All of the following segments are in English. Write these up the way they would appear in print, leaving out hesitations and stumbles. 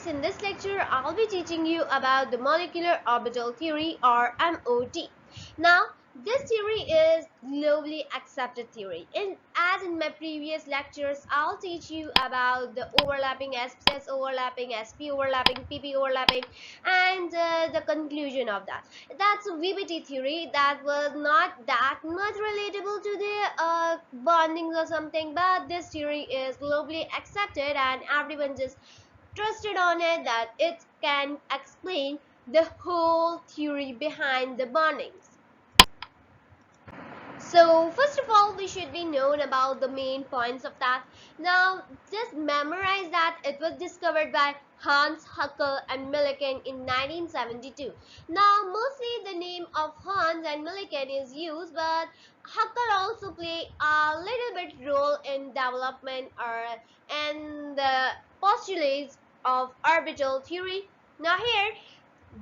in this lecture I'll be teaching you about the molecular orbital theory or MOT. Now this theory is globally accepted theory. As in my previous lectures I'll teach you about the overlapping SS overlapping, SP overlapping, PP overlapping, and the conclusion of that. That's a VBT theory that was not that much relatable to the bondings or something, but this theory is globally accepted and everyone just trusted on it that it can explain the whole theory behind the bondings. So first of all, we should be known about the main points of that. Now just memorize that it was discovered by Hans Haeckel and Millikan in 1972. Now mostly the name of Hans and Millikan is used, but Haeckel also play a little bit role in development or and the postulates of orbital theory. Now here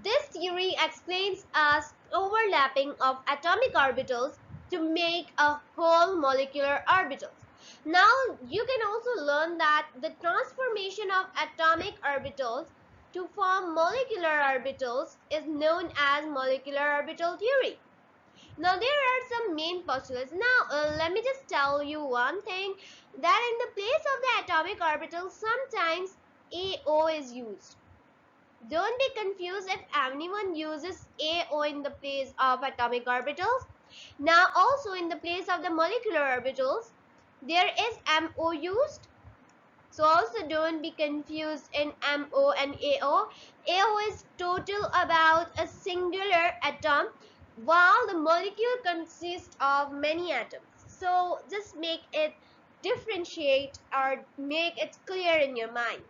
this theory explains us overlapping of atomic orbitals to make a whole molecular orbitals. Now you can also learn that the transformation of atomic orbitals to form molecular orbitals is known as molecular orbital theory. Now there are some main postulates. Now let me just tell you one thing, that in the place of the atomic orbital sometimes AO is used. Don't be confused if anyone uses AO in the place of atomic orbitals. Now also in the place of the molecular orbitals, there is MO used. So also don't be confused in MO and AO. AO is total about a singular atom, while the molecule consists of many atoms. So just make it differentiate or make it clear in your mind.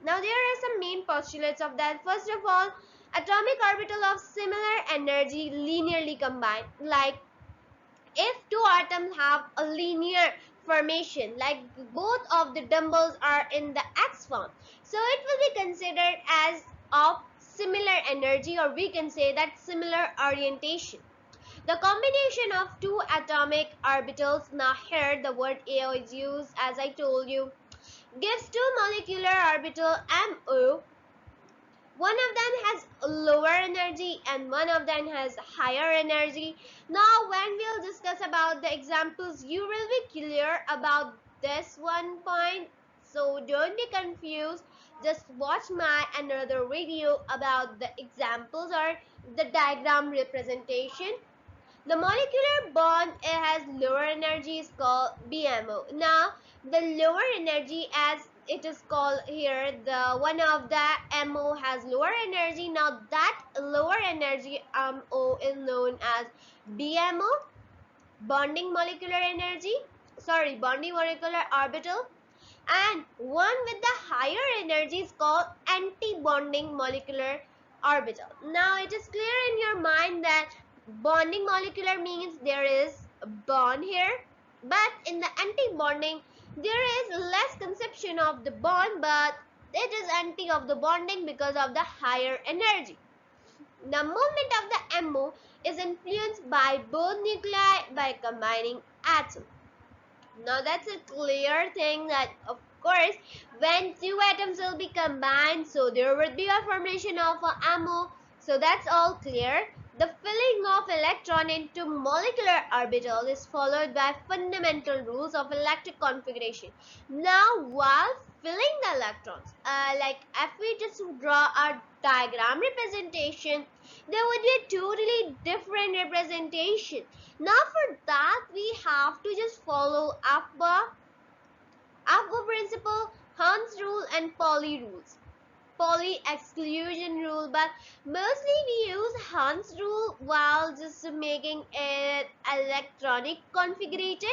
Now there are some main postulates of that. First of all, atomic orbital of similar energy linearly combined. Like if two atoms have a linear formation, like both of the dumbbells are in the X form, so it will be considered as of similar energy, or we can say that similar orientation. The combination of two atomic orbitals, now here the word AO is used as I told you, gives two molecular orbital MO. One of them has lower energy and one of them has higher energy. Now when we'll discuss about the examples, you will be clear about this one point. So don't be confused. Just watch my another video about the examples or the diagram representation. The molecular bond has lower energy is called BMO. Now the lower energy, as it is called here, the one of the MO has lower energy. Now that lower energy MO is known as BMO, bonding molecular energy, bonding molecular orbital, and one with the higher energy is called anti-bonding molecular orbital. Now it is clear in your mind that bonding molecular means there is a bond here, but in the anti-bonding there is less conception of the bond, but it is anti of the bonding because of the higher energy. The movement of the MO is influenced by both nuclei by combining atoms. Now that's a clear thing that of course when two atoms will be combined, so there would be a formation of a MO. So that's all clear. The filling of electron into molecular orbital is followed by fundamental rules of electric configuration. Now while filling the electrons, like if we just draw a diagram representation, there would be a totally different representation. Now for that we have to just follow F.M.A principle, Hans rule and Pauli rules. Pauli exclusion rule, but mostly we use Hans rule while just making it electronic configured.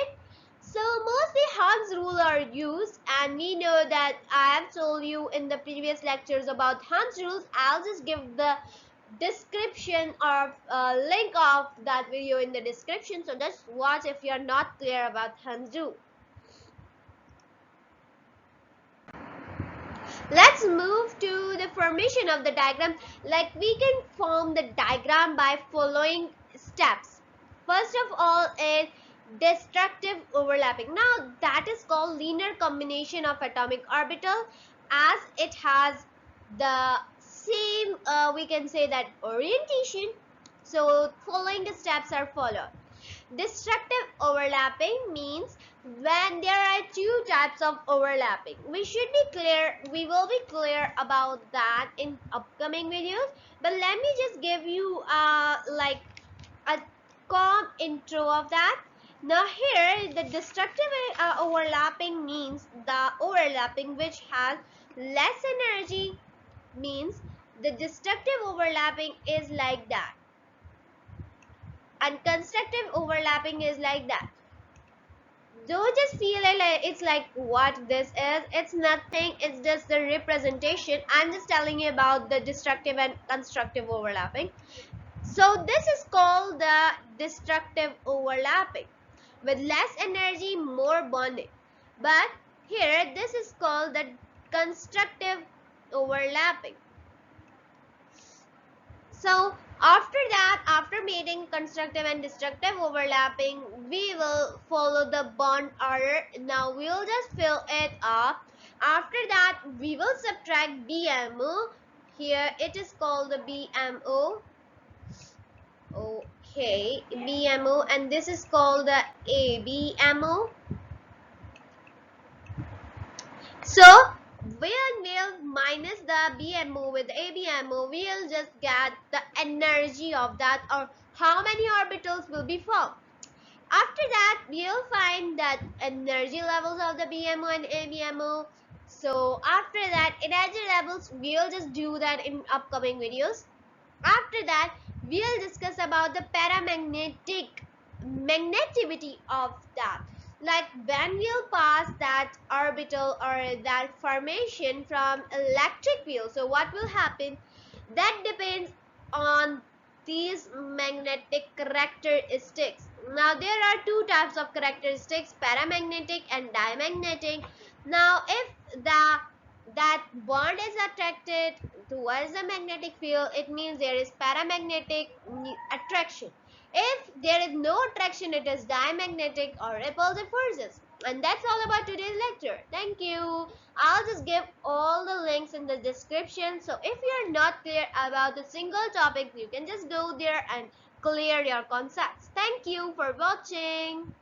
So mostly Hans rule are used, and we know that I have told you in the previous lectures about Hans rules. I'll just give the description or link of that video in the description, so just watch if you're not clear about Hans rule. Let's move to the formation of the diagram. Like we can form the diagram by following steps. First of all is destructive overlapping. Now that is called linear combination of atomic orbital, as it has the same, we can say that orientation. So following the steps are followed. Destructive overlapping means when there are two types of overlapping. We should be clear, we will be clear about that in upcoming videos, but let me just give you like a calm intro of that. Now here the destructive overlapping means the overlapping which has less energy, means the destructive overlapping is like that, and constructive overlapping is like that. Don't just feel like it's like what this is. It's nothing, it's just the representation. I'm just telling you about the destructive and constructive overlapping. So this is called the destructive overlapping, with less energy, more bonding. But here this is called the constructive overlapping. So after that, after making constructive and destructive overlapping, we will follow the bond order. Now we will just fill it up. After that, we will subtract BMO. Here it is called the BMO. Okay, BMO, and this is called the ABMO. So we'll minus the BMO with ABMO, we'll just get the energy of that, or how many orbitals will be formed. After that, we'll find that energy levels of the BMO and ABMO. So after that, energy levels, we'll just do that in upcoming videos. After that, we'll discuss about the magnetivity of that. Like when we'll pass that orbital or that formation from electric field. So what will happen? That depends on these magnetic characteristics. Now there are two types of characteristics, paramagnetic and diamagnetic. Now if that bond is attracted towards the magnetic field, it means there is paramagnetic attraction. If there is no attraction, it is diamagnetic or repulsive forces. And that's all about today's lecture. Thank you. I'll just give all the links in the description. So if you're not clear about a single topic, you can just go there and clear your concepts. Thank you for watching.